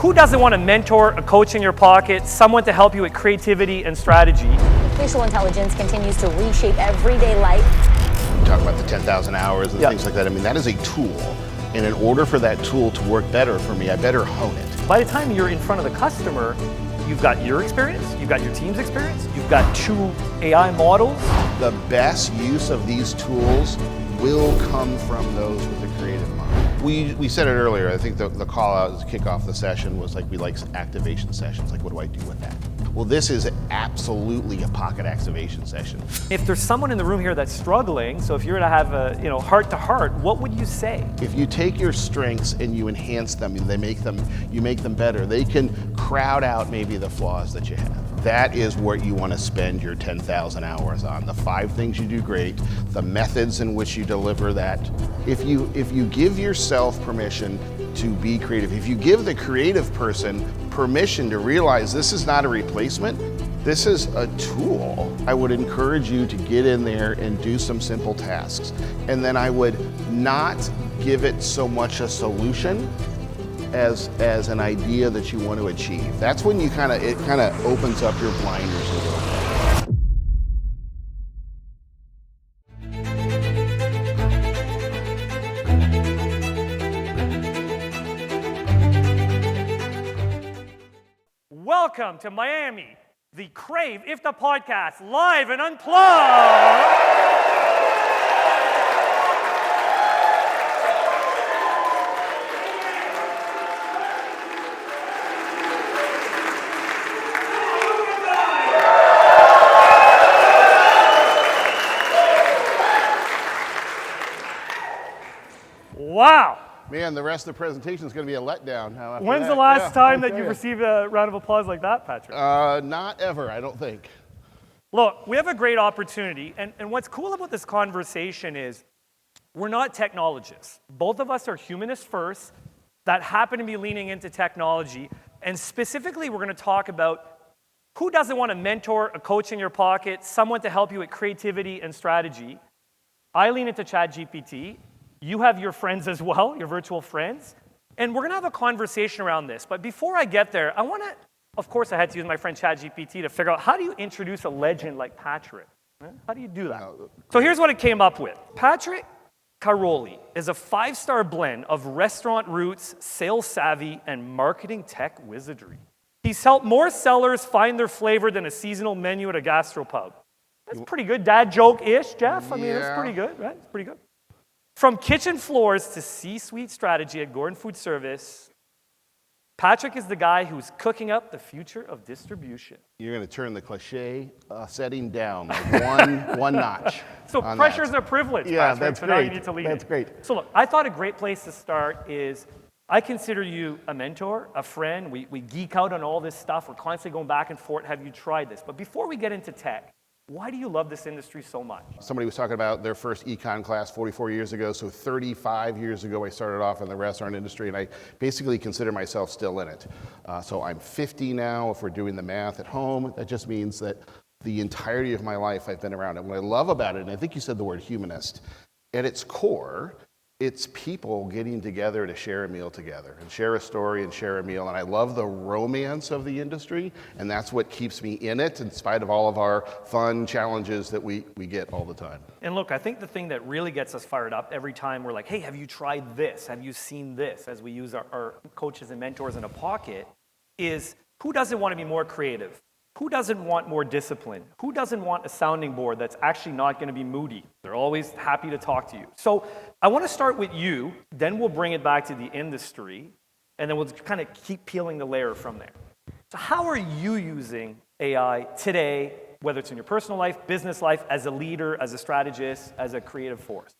Who doesn't want a mentor, a coach in your pocket, someone to help you with creativity and strategy? Artificial intelligence continues to reshape everyday life. We talk about the 10,000 hours and things like that. I mean, that is a tool. And in order for that tool to work better for me, I better hone it. By the time you're in front of the customer, you've got your experience, you've got your team's experience, you've got 2 AI models. The best use of these tools will come from those with a creative mind. We said it earlier, I think the call out to kick off the session was like, we like activation sessions. Like, what do I do with that? Well, this is absolutely a pocket activation session. If there's someone in the room here that's struggling, so if you're to have a heart to heart, what would you say? If you take your strengths and you enhance them, and you make them better, they can crowd out maybe the flaws that you have. That is what you want to spend your 10,000 hours on. The 5 things you do great, the methods in which you deliver that. If you give yourself permission to be creative, if you give the creative person permission to realize this is not a replacement, this is a tool, I would encourage you to get in there and do some simple tasks. And then I would not give it so much a solution as an idea that you want to achieve. That's when it kind of opens up your blinders a little bit. Welcome to Miami, the Crave IFDA Podcast, live and unplugged. Wow. Man, the rest of the presentation is going to be a letdown. When's the last time that you've received a round of applause like that, Patrick? Not ever, I don't think. Look, we have a great opportunity, and what's cool about this conversation is we're not technologists. Both of us are humanists first that happen to be leaning into technology, and specifically we're going to talk about who doesn't want a mentor, a coach in your pocket, someone to help you with creativity and strategy. I lean into ChatGPT. You have your friends as well, your virtual friends. And we're going to have a conversation around this. But before I get there, of course, I had to use my friend ChatGPT to figure out how do you introduce a legend like Patrick? How do you do that? So here's what it came up with. Patrick Cairoli is a 5-star blend of restaurant roots, sales savvy, and marketing tech wizardry. He's helped more sellers find their flavor than a seasonal menu at a gastropub. That's pretty good. Dad joke-ish, Jeff? I mean, that's pretty good, right? It's pretty good. From kitchen floors to C-suite strategy at Gordon Foodservice, Patrick is the guy who's cooking up the future of distribution. You're going to turn the cliche setting down like one notch. So pressure's a privilege, yeah, Patrick, that's so great. Now you need to lead That's it. great. So look, I thought a great place to start is I consider you a mentor, a friend. We geek out on all this stuff. We're constantly going back and forth. Have you tried this? But before we get into tech, why do you love this industry so much? Somebody was talking about their first econ class 44 years ago, so 35 years ago I started off in the restaurant industry, and I basically consider myself still in it. So I'm 50 now, if we're doing the math at home. That just means that the entirety of my life I've been around it. What I love about it, and I think you said the word humanist, at its core, it's people getting together to share a meal together and share a story and share a meal. And I love the romance of the industry, and that's what keeps me in it in spite of all of our fun challenges that we get all the time. And look, I think the thing that really gets us fired up every time we're like, hey, have you tried this? Have you seen this? As we use our coaches and mentors in a pocket, is who doesn't want to be more creative? Who doesn't want more discipline? Who doesn't want a sounding board that's actually not going to be moody? They're always happy to talk to you. So I want to start with you, then we'll bring it back to the industry, and then we'll kind of keep peeling the layer from there. So how are you using AI today, whether it's in your personal life, business life, as a leader, as a strategist, as a creative force?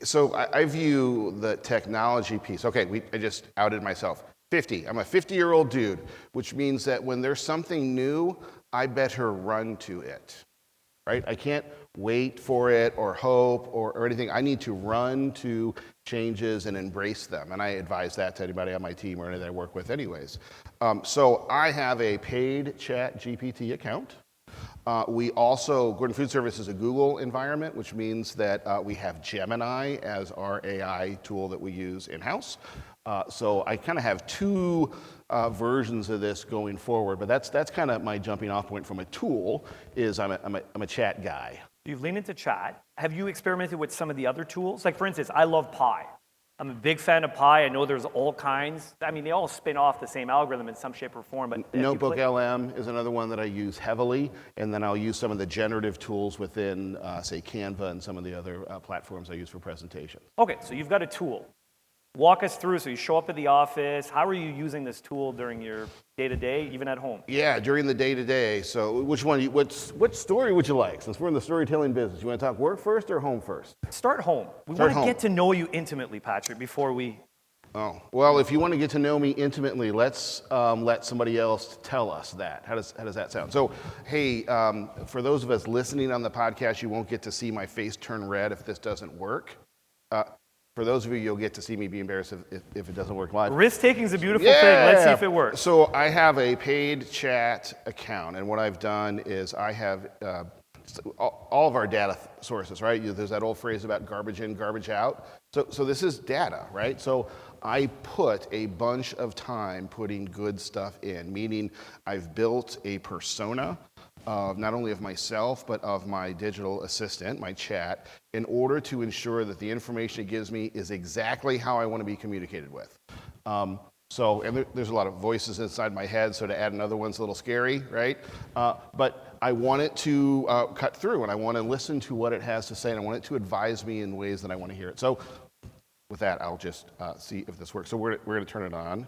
So I view the technology piece. Okay, I just outed myself. 50. I'm a 50-year-old dude, which means that when there's something new, I better run to it, right? I can't wait for it or hope or anything. I need to run to changes and embrace them. And I advise that to anybody on my team or anybody I work with anyways. So I have a paid ChatGPT account. We also, Gordon Foodservice is a Google environment, which means that we have Gemini as our AI tool that we use in-house. So I kind of have two versions of this going forward. But that's kind of my jumping off point from a tool. Is I'm a chat guy. You've leaned into chat. Have you experimented with some of the other tools? Like, for instance, I love Pi. I'm a big fan of Pi. I know there's all kinds. I mean, they all spin off the same algorithm in some shape or form. But Notebook LM is another one that I use heavily, and then I'll use some of the generative tools within, say, Canva and some of the other platforms I use for presentation. Okay, so you've got a tool. Walk us through. So you show up at the office. How are you using this tool during your day-to-day, even at home? Yeah, during the day-to-day. So which one? What story would you like? Since we're in the storytelling business, you want to talk work first or home first? Start home. We want to get to know you intimately, Patrick, before we... Oh, well, if you want to get to know me intimately, let's let somebody else tell us that. How does that sound? So, hey, for those of us listening on the podcast, you won't get to see my face turn red if this doesn't work. For those of you, you'll get to see me be embarrassed if it doesn't work live. Risk-taking is a beautiful thing. Let's see if it works. So I have a paid chat account, and what I've done is I have all of our data sources, right? There's that old phrase about garbage in, garbage out. So this is data, right? So I put a bunch of time putting good stuff in, meaning I've built a persona not only of myself, but of my digital assistant, my chat, in order to ensure that the information it gives me is exactly how I want to be communicated with. And there's a lot of voices inside my head, so to add another one's a little scary, right? But I want it to cut through, and I want to listen to what it has to say, and I want it to advise me in ways that I want to hear it. So with that, I'll just see if this works. So we're going to turn it on.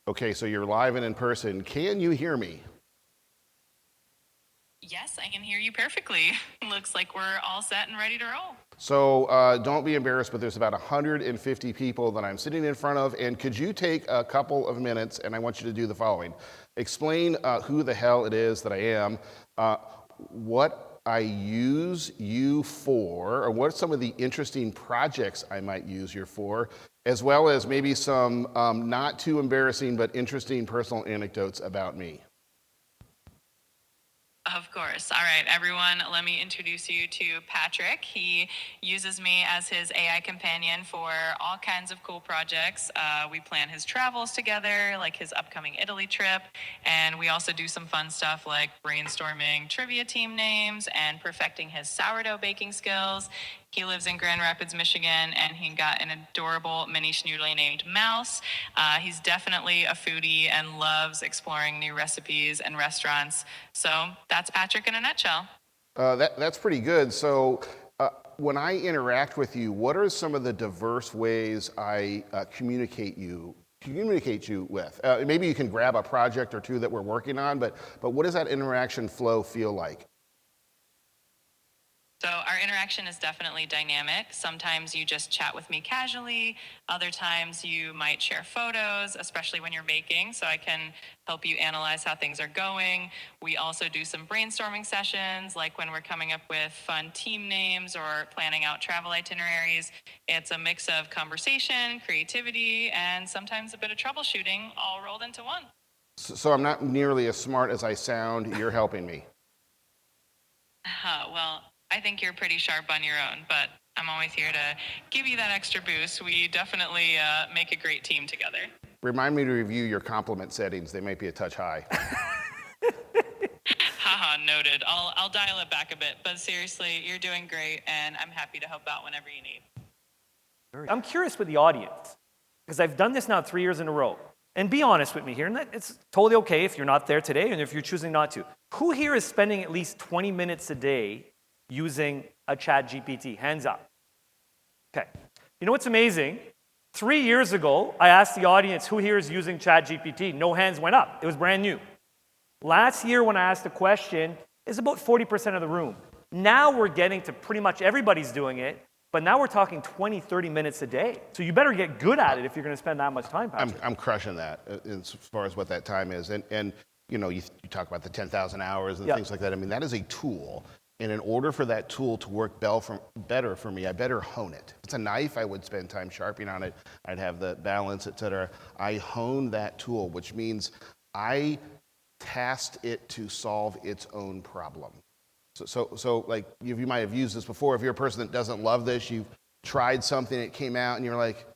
Okay, so you're live and in person. Can you hear me? Yes, I can hear you perfectly. Looks like we're all set and ready to roll. So don't be embarrassed, but there's about 150 people that I'm sitting in front of, and could you take a couple of minutes, and I want you to do the following. Explain who the hell it is that I am, what I use you for, or what are some of the interesting projects I might use you for, as well as maybe some not too embarrassing but interesting personal anecdotes about me. Of course. All right, everyone, let me introduce you to Patrick. He uses me as his AI companion for all kinds of cool projects. We plan his travels together, like his upcoming Italy trip, and we also do some fun stuff like brainstorming trivia team names and perfecting his sourdough baking skills. He lives in Grand Rapids, Michigan, and he got an adorable mini schnoodle named Mouse. He's definitely a foodie and loves exploring new recipes and restaurants. So that's Patrick in a nutshell. That's pretty good. So when I interact with you, what are some of the diverse ways I communicate you with? Maybe you can grab a project or two that we're working on, but what does that interaction flow feel like? So our interaction is definitely dynamic. Sometimes you just chat with me casually. Other times you might share photos, especially when you're baking, so I can help you analyze how things are going. We also do some brainstorming sessions, like when we're coming up with fun team names or planning out travel itineraries. It's a mix of conversation, creativity, and sometimes a bit of troubleshooting all rolled into one. So I'm not nearly as smart as I sound. You're helping me. Well, I think you're pretty sharp on your own, but I'm always here to give you that extra boost. We definitely make a great team together. Remind me to review your compliment settings. They might be a touch high. Haha, noted. I'll dial it back a bit, but seriously, you're doing great, and I'm happy to help out whenever you need. I'm curious with the audience, because I've done this now 3 years in a row. And be honest with me here, and it's totally okay if you're not there today and if you're choosing not to. Who here is spending at least 20 minutes a day using a ChatGPT? Hands up. Okay. You know what's amazing? 3 years ago, I asked the audience, who here is using ChatGPT? No hands went up. It was brand new. Last year, when I asked the question, it's about 40% of the room. Now we're getting to pretty much everybody's doing it, but now we're talking 20, 30 minutes a day. So you better get good at it if you're going to spend that much time, Patrick. I'm crushing that as far as what that time is. And you know, you talk about the 10,000 hours and things like that. I mean, that is a tool. And in order for that tool to work better for me, I better hone it. If it's a knife, I would spend time sharpening on it. I'd have the balance, et cetera. I hone that tool, which means I tasked it to solve its own problem. So like, you might have used this before. If you're a person that doesn't love this, you've tried something, it came out, and you're like,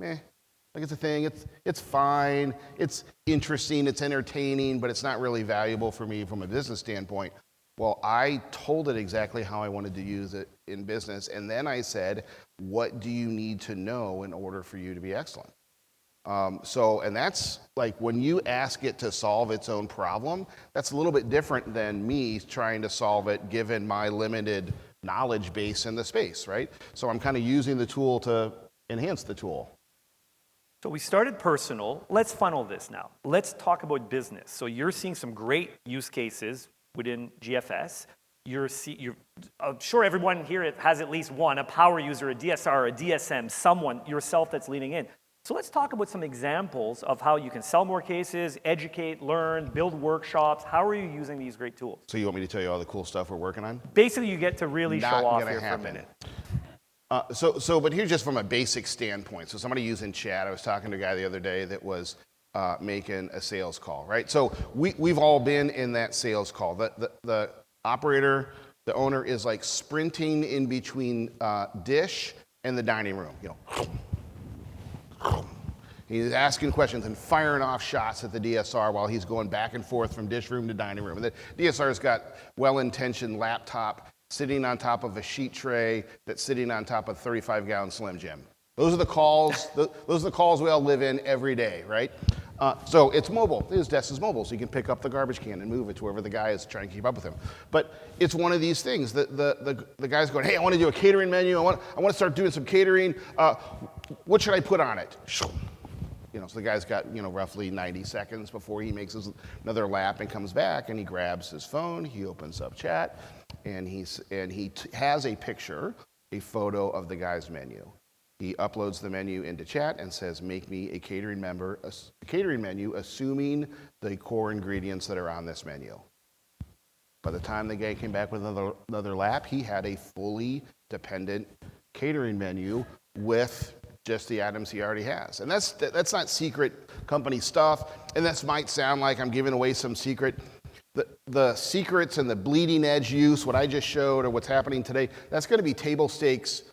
Like it's a thing, it's fine, it's interesting, it's entertaining, but it's not really valuable for me from a business standpoint. Well, I told it exactly how I wanted to use it in business, and then I said, what do you need to know in order for you to be excellent? And that's like when you ask it to solve its own problem, that's a little bit different than me trying to solve it given my limited knowledge base in the space, right? So I'm kind of using the tool to enhance the tool. So we started personal. Let's funnel this now. Let's talk about business. So you're seeing some great use cases within GFS. I'm sure everyone here has at least one, a power user, a DSR, a DSM, someone, yourself that's leaning in. So let's talk about some examples of how you can sell more cases, educate, learn, build workshops. How are you using these great tools? So you want me to tell you all the cool stuff we're working on? Basically, you get to really Not show off gonna here happen. for a minute. But here's just from a basic standpoint. So somebody using chat, I was talking to a guy the other day that was making a sales call, right? So we've all been in that sales call. The operator, the owner is like sprinting in between dish and the dining room, He's asking questions and firing off shots at the DSR while he's going back and forth from dish room to dining room. And the DSR's got well-intentioned laptop sitting on top of a sheet tray that's sitting on top of a 35-gallon Slim Jim. Those are the calls. Those are the calls we all live in every day, right? So it's mobile. His desk is mobile, so you can pick up the garbage can and move it to wherever the guy is trying to keep up with him. But it's one of these things. The guy's going, hey, I want to do a catering menu. I want to start doing some catering. What should I put on it? So the guy's got roughly 90 seconds before he makes another lap and comes back, and he grabs his phone. He opens up chat, and he has a picture, a photo of the guy's menu. He uploads the menu into chat and says, make me a catering menu, assuming the core ingredients that are on this menu. By the time the guy came back with another lap, he had a fully dependent catering menu with just the items he already has. And that's not secret company stuff, and this might sound like I'm giving away some secret. The secrets and the bleeding edge use, what I just showed or what's happening today, that's going to be table stakes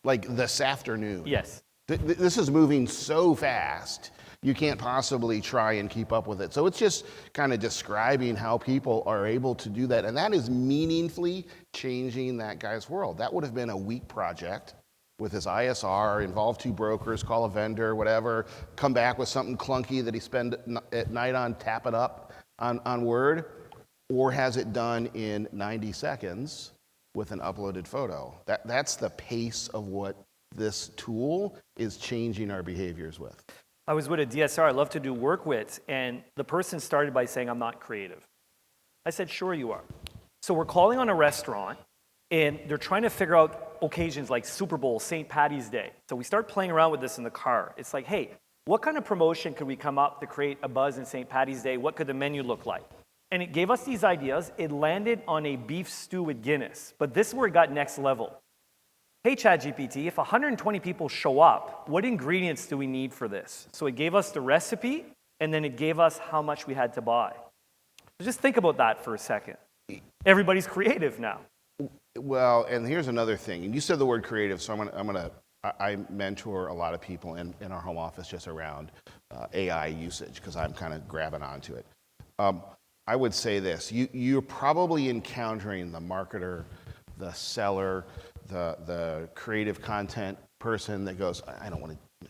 like this afternoon. Yes. This is moving so fast, you can't possibly try and keep up with it. So it's just kind of describing how people are able to do that, and that is meaningfully changing that guy's world. That would have been a week project with his ISR, involve 2 brokers, call a vendor, whatever, come back with something clunky that he spend at night on, tap it up on Word, or has it done in 90 seconds with an uploaded photo. That's the pace of what this tool is changing our behaviors with. I was with a DSR I love to do work with, and the person started by saying, I'm not creative. I said, sure you are. So we're calling on a restaurant, and they're trying to figure out occasions like Super Bowl, St. Patty's Day. So we start playing around with this in the car. It's like, hey, what kind of promotion could we come up to create a buzz in St. Patty's Day? What could the menu look like? And it gave us these ideas. It landed on a beef stew with Guinness. But this is where it got next level. Hey, ChatGPT, if 120 people show up, what ingredients do we need for this? So it gave us the recipe, and then it gave us how much we had to buy. So just think about that for a second. Everybody's creative now. Well, and here's another thing. And you said the word creative, so I mentor a lot of people in our home office just around AI usage because I'm kind of grabbing onto it. I would say this. You're probably encountering the marketer, the seller, the creative content person that goes,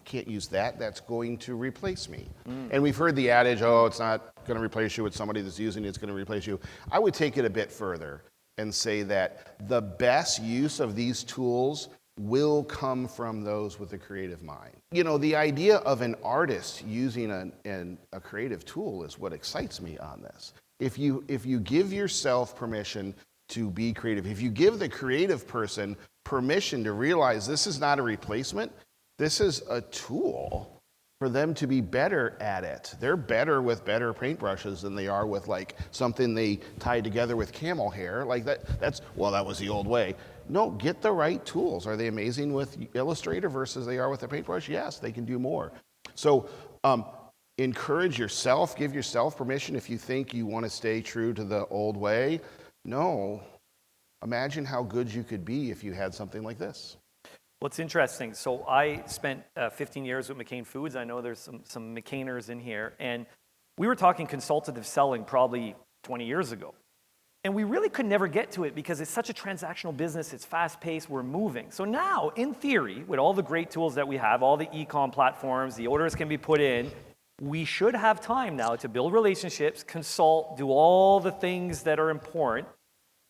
can't use that. That's going to replace me. And we've heard the adage, it's not going to replace you with somebody that's using it. It's going to replace you. I would take it a bit further and say that the best use of these tools will come from those with a creative mind. The idea of an artist using a creative tool is what excites me on this. If you give yourself permission to be creative, if you give the creative person permission to realize this is not a replacement, this is a tool for them to be better at it. They're better with better paintbrushes than they are with like something they tied together with camel hair. Like that was the old way. No, get the right tools. Are they amazing with Illustrator versus they are with a paintbrush? Yes, they can do more. So encourage yourself, give yourself permission if you think you want to stay true to the old way. No, imagine how good you could be if you had something like this. Well, it's interesting. So I spent 15 years with McCain Foods. I know there's some McCainers in here. And we were talking consultative selling probably 20 years ago. And we really could never get to it because it's such a transactional business. It's fast-paced. We're moving. So now, in theory, with all the great tools that we have, all the e-com platforms, the orders can be put in, we should have time now to build relationships, consult, do all the things that are important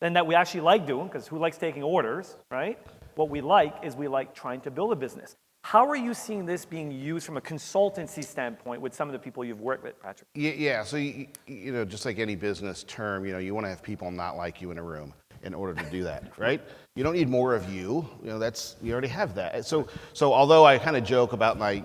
and that we actually like doing, because who likes taking orders, right? What we like is we like trying to build a business. How are you seeing this being used from a consultancy standpoint with some of the people you've worked with, Patrick? Yeah, so you know, just like any business term, you want to have people not like you in a room in order to do that, right? You don't need more of you. You already have that. So although I kind of joke about my,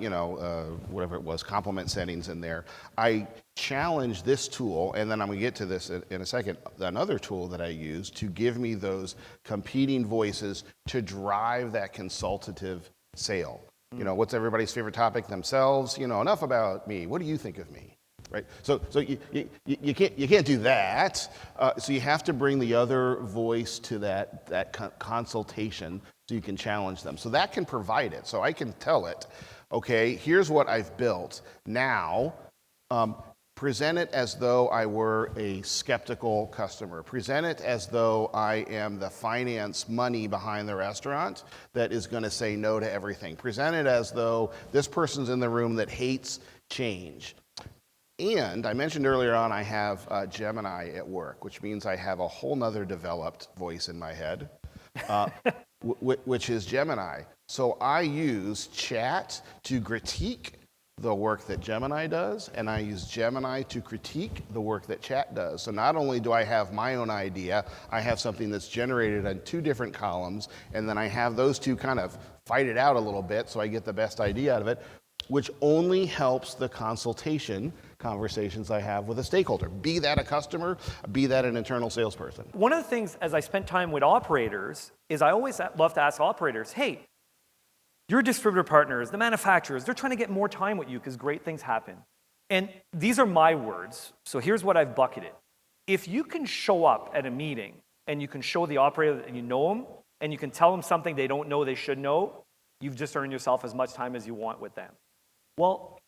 whatever it was, compliment settings in there, I challenge this tool, and then I'm going to get to this in a second, another tool that I use to give me those competing voices to drive that consultative sale. What's everybody's favorite topic? Themselves. Enough about me. What do you think of me? Right. So you can't do that. So you have to bring the other voice to that consultation so you can challenge them. So that can provide it. So I can tell it, okay, here's what I've built. Now, present it as though I were a skeptical customer. Present it as though I am the finance money behind the restaurant that is going to say no to everything. Present it as though this person's in the room that hates change. And I mentioned earlier on I have Gemini at work, which means I have a whole nother developed voice in my head, which is Gemini. So I use Chat to critique the work that Gemini does, and I use Gemini to critique the work that Chat does. So not only do I have my own idea, I have something that's generated on two different columns, and then I have those two kind of fight it out a little bit so I get the best idea out of it, which only helps the conversations I have with a stakeholder, be that a customer, be that an internal salesperson. One of the things, as I spent time with operators, is I always love to ask operators, hey, your distributor partners, the manufacturers, they're trying to get more time with you because great things happen. And these are my words, so here's what I've bucketed. If you can show up at a meeting and you can show the operator that you know them, and you can tell them something they don't know they should know, you've just earned yourself as much time as you want with them. Well,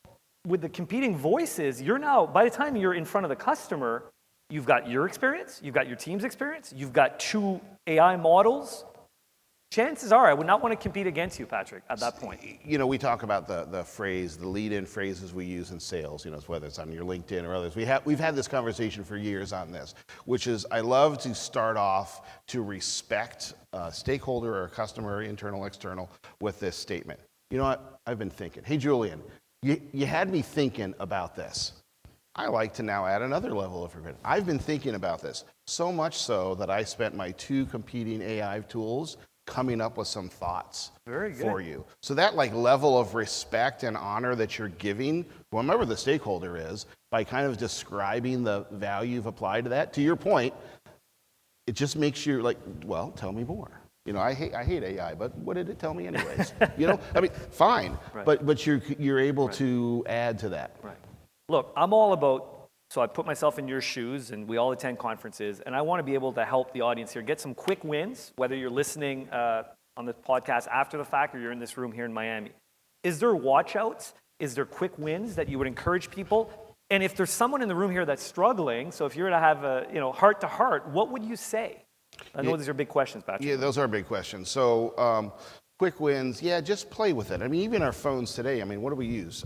with the competing voices, you're now, by the time you're in front of the customer, you've got your experience, you've got your team's experience, you've got two AI models. Chances are I would not want to compete against you, Patrick, at that point. We talk about the phrase, the lead-in phrases we use in sales, whether it's on your LinkedIn or others. We've had this conversation for years on this, which is I love to start off to respect a stakeholder or a customer, internal, external, with this statement. You know what? I've been thinking. Hey, Julien, you had me thinking about this. I like to now add another level of regret. I've been thinking about this, so much so that I spent my two competing AI tools coming up with some thoughts for you. So that level of respect and honor that you're giving, whomever the stakeholder is, by kind of describing the value you've applied to that, to your point, it just makes you well, tell me more. I hate AI, but what did it tell me anyways? Fine, right. but you're able to add to that. Right. Look, I'm all about, so I put myself in your shoes, and we all attend conferences, and I want to be able to help the audience here get some quick wins, whether you're listening on the podcast after the fact or you're in this room here in Miami. Is there watch outs? Is there quick wins that you would encourage people? And if there's someone in the room here that's struggling, so if you were to have a heart to heart, what would you say? I know these are big questions, Patrick. Yeah, those are big questions. So quick wins, just play with it. Even our phones today, what do we use?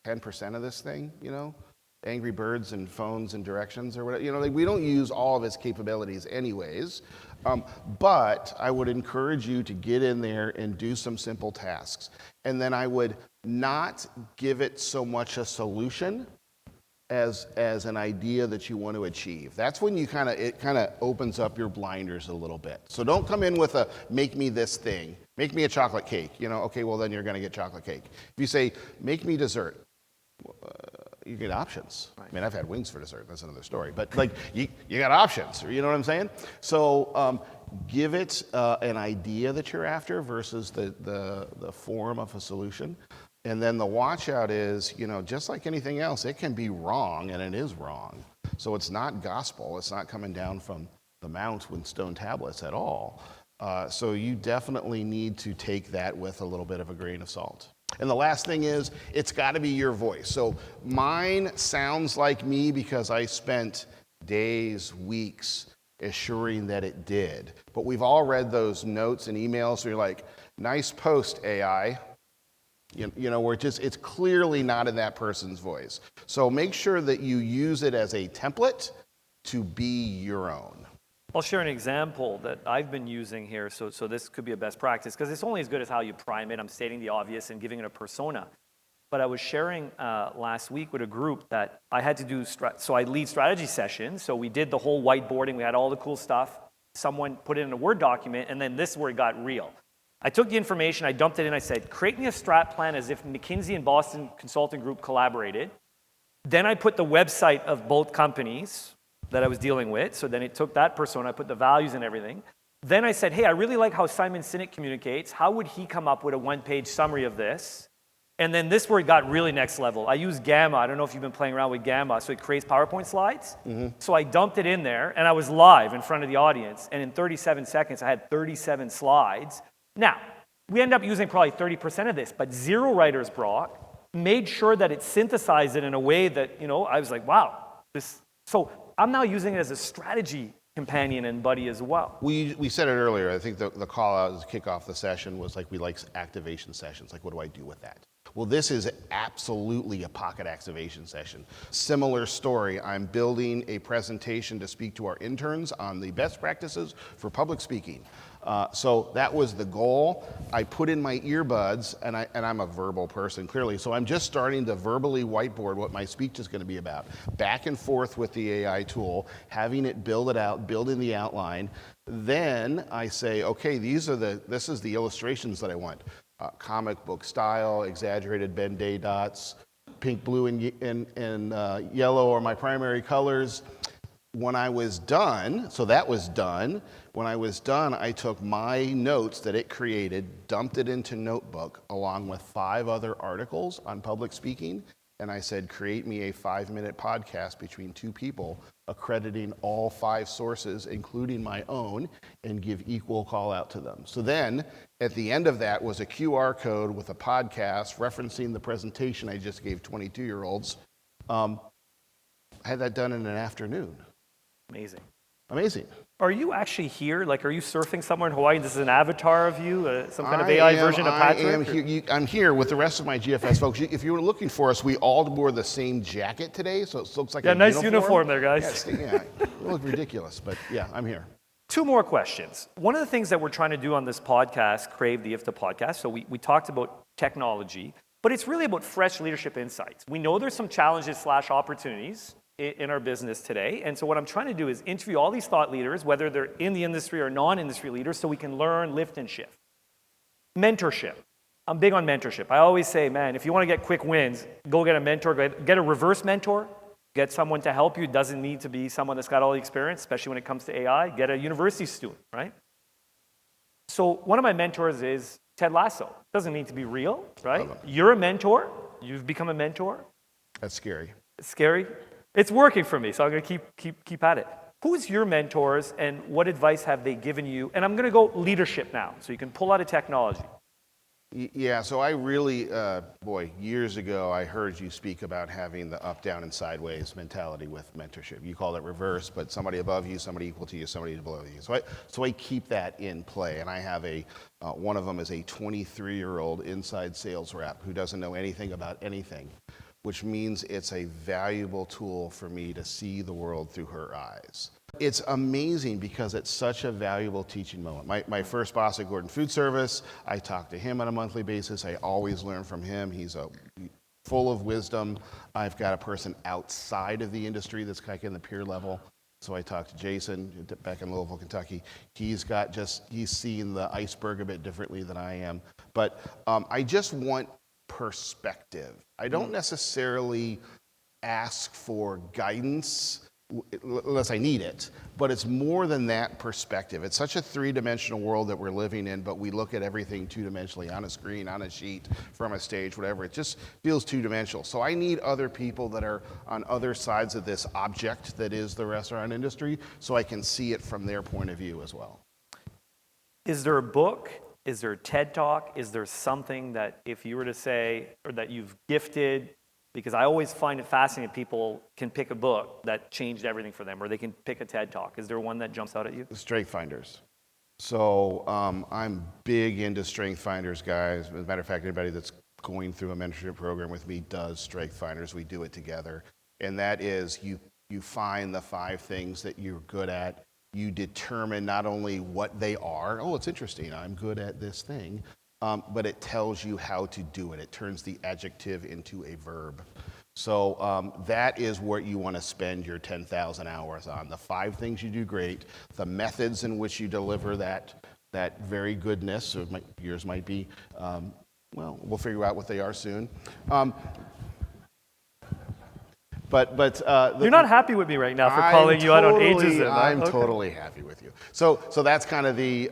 10% of this thing, Angry Birds and phones and directions or whatever. We don't use all of its capabilities anyways. But I would encourage you to get in there and do some simple tasks. And then I would not give it so much a solution as an idea that you want to achieve. That's when it kind of opens up your blinders a little bit. So don't come in with a make me this thing, make me a chocolate cake. Okay, well then you're going to get chocolate cake. If you say make me dessert, you get options. Right. I've had wings for dessert. That's another story. But you got options. You know what I'm saying? So give it an idea that you're after versus the form of a solution. And then the watch out is, just like anything else, it can be wrong, and it is wrong. So it's not gospel. It's not coming down from the mount with stone tablets at all. So you definitely need to take that with a little bit of a grain of salt. And the last thing is, it's got to be your voice. So mine sounds like me because I spent days, weeks assuring that it did. But we've all read those notes and emails where you're like, nice post, AI. You know, where it's clearly not in that person's voice. So make sure that you use it as a template to be your own. I'll share an example that I've been using here, so this could be a best practice, because it's only as good as how you prime it. I'm stating the obvious and giving it a persona. But I was sharing last week with a group that I had to do, so I lead strategy sessions, so we did the whole whiteboarding, we had all the cool stuff. Someone put it in a Word document, and then this is where it got real. I took the information, I dumped it in, I said, create me a strat plan as if McKinsey and Boston Consulting Group collaborated. Then I put the website of both companies that I was dealing with. So then it took that persona, I put the values and everything. Then I said, hey, I really like how Simon Sinek communicates. How would he come up with a one-page summary of this? And then this where it got really next level. I use Gamma. I don't know if you've been playing around with Gamma. So it creates PowerPoint slides. Mm-hmm. So I dumped it in there, and I was live in front of the audience. And in 37 seconds, I had 37 slides. Now, we end up using probably 30% of this, but zero writer's block, made sure that it synthesized it in a way that, you know, I was like, wow. So I'm now using it as a strategy companion and buddy as well. We said it earlier. I think the call out to kick off the session was like, we like activation sessions. Like, what do I do with that? Well, this is absolutely a pocket activation session. Similar story. I'm building a presentation to speak to our interns on the best practices for public speaking. So that was the goal. I put in my earbuds, and I'm a verbal person, clearly, so I'm just starting to verbally whiteboard what my speech is going to be about. Back and forth with the AI tool, having it build it out, building the outline. Then I say, okay, this is the illustrations that I want. Comic book style, exaggerated Ben-Day dots, pink, blue, and yellow are my primary colors. When I was done, so that was done. When I was done, I took my notes that it created, dumped it into Notebook, along with 5 other articles on public speaking, and I said, create me a 5-minute podcast between 2 people, accrediting all 5 sources, including my own, and give equal call out to them. So then, at the end of that was a QR code with a podcast referencing the presentation I just gave 22-year-olds. I had that done in an afternoon. Amazing. Are you actually here? Like, are you surfing somewhere in Hawaii? This is an avatar of you, some kind of AI version of Patrick? I'm here with the rest of my GFS folks. If you were looking for us, we all wore the same jacket today, so it looks like a nice uniform there, guys. Yeah, you look ridiculous, but yeah, I'm here. 2 more questions. One of the things that we're trying to do on this podcast, Crave, the IFDA Podcast, so we talked about technology, but it's really about fresh leadership insights. We know there's some challenges / opportunities in our business today. And so what I'm trying to do is interview all these thought leaders, whether they're in the industry or non-industry leaders, so we can learn, lift, and shift. Mentorship. I'm big on mentorship. I always say, man, if you want to get quick wins, go get a mentor, get a reverse mentor, get someone to help you. It doesn't need to be someone that's got all the experience, especially when it comes to AI. Get a university student, right? So one of my mentors is Ted Lasso. Doesn't need to be real, right? You're a mentor. You've become a mentor. That's scary. It's scary. It's working for me, so I'm going to keep at it. Who's your mentors, and what advice have they given you? And I'm going to go leadership now, so you can pull out of technology. Yeah, so I really, years ago, I heard you speak about having the up, down, and sideways mentality with mentorship. You called it reverse, but somebody above you, somebody equal to you, somebody below you. So I keep that in play, and I have one of them is a 23-year-old inside sales rep who doesn't know anything about anything, which means it's a valuable tool for me to see the world through her eyes. It's amazing because it's such a valuable teaching moment. My first boss at Gordon Foodservice, I talk to him on a monthly basis. I always learn from him. He's full of wisdom. I've got a person outside of the industry that's kind of in the peer level. So I talked to Jason back in Louisville, Kentucky. He's seeing the iceberg a bit differently than I am. But I just want perspective. I don't necessarily ask for guidance unless I need it, but it's more than that perspective. It's such a 3-dimensional world that we're living in, but we look at everything 2-dimensionally, on a screen, on a sheet, from a stage, whatever. It just feels 2-dimensional. So I need other people that are on other sides of this object that is the restaurant industry, so I can see it from their point of view as well. Is there a book? Is there a TED Talk? Is there something that if you were to say, or that you've gifted, because I always find it fascinating people can pick a book that changed everything for them, or they can pick a TED Talk. Is there one that jumps out at you? StrengthsFinders. So I'm big into StrengthsFinders, guys. As a matter of fact, anybody that's going through a mentorship program with me does StrengthsFinders. We do it together. And that is you find the 5 things that you're good at. You determine not only what they are, oh, it's interesting, I'm good at this thing, but it tells you how to do it. It turns the adjective into a verb. So that is what you want to spend your 10,000 hours on. The 5 things you do great, the methods in which you deliver that very goodness, or yours might be, well, we'll figure out what they are soon. But you're not happy with me right now for calling you out on ageism. I'm totally happy with you. So that's kind of the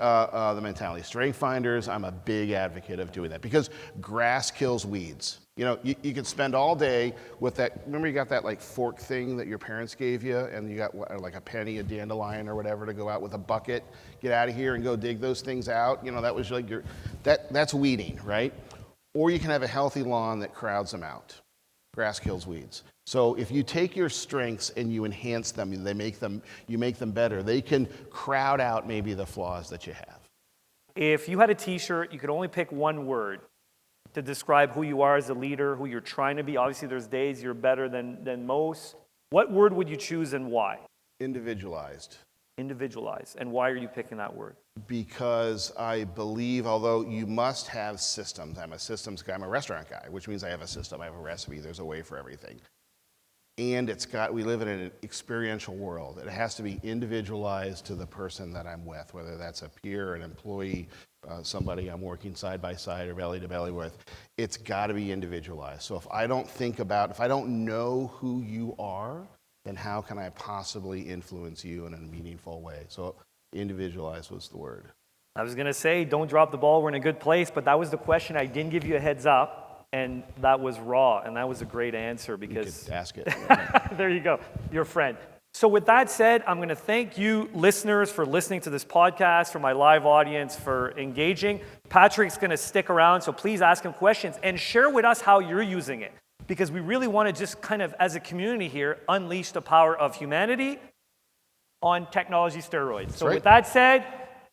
mentality. StrengthsFinders, I'm a big advocate of doing that because grass kills weeds. You know, you could spend all day with that. Remember, you got that like fork thing that your parents gave you, and you got like a penny, a dandelion, or whatever, to go out with a bucket, get out of here and go dig those things out. You know, that was like that's weeding, right? Or you can have a healthy lawn that crowds them out. Grass kills weeds. So if you take your strengths and you enhance them, you make them better. They can crowd out maybe the flaws that you have. If you had a t-shirt, you could only pick one word to describe who you are as a leader, who you're trying to be. Obviously, there's days you're better than most. What word would you choose and why? Individualized. Individualized. And why are you picking that word? Because I believe, although you must have systems, I'm a systems guy, I'm a restaurant guy, which means I have a system, I have a recipe, there's a way for everything. And we live in an experiential world. It has to be individualized to the person that I'm with, whether that's a peer, an employee, somebody I'm working side by side or belly to belly with. It's got to be individualized. So if I don't know who you are, then how can I possibly influence you in a meaningful way? So individualized was the word. I was going to say, don't drop the ball, we're in a good place, but that was the question. I didn't give you a heads up. And that was raw, and that was a great answer because... You could ask it. There you go, your friend. So with that said, I'm going to thank you, listeners, for listening to this podcast, for my live audience, for engaging. Patrick's going to stick around, so please ask him questions and share with us how you're using it, because we really want to just kind of, as a community here, unleash the power of humanity on technology steroids. So with that said,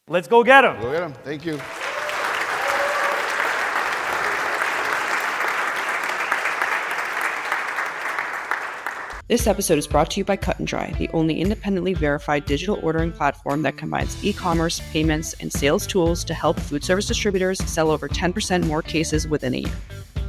let's go get them. Go get them. Thank you. This episode is brought to you by Cut & Dry, the only independently verified digital ordering platform that combines e-commerce, payments, and sales tools to help food service distributors sell over 10% more cases within a year.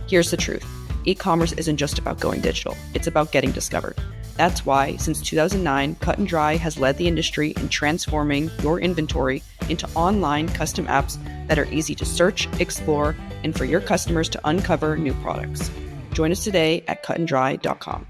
Here's the truth. E-commerce isn't just about going digital. It's about getting discovered. That's why, since 2009, Cut & Dry has led the industry in transforming your inventory into online custom apps that are easy to search, explore, and for your customers to uncover new products. Join us today at cutanddry.com.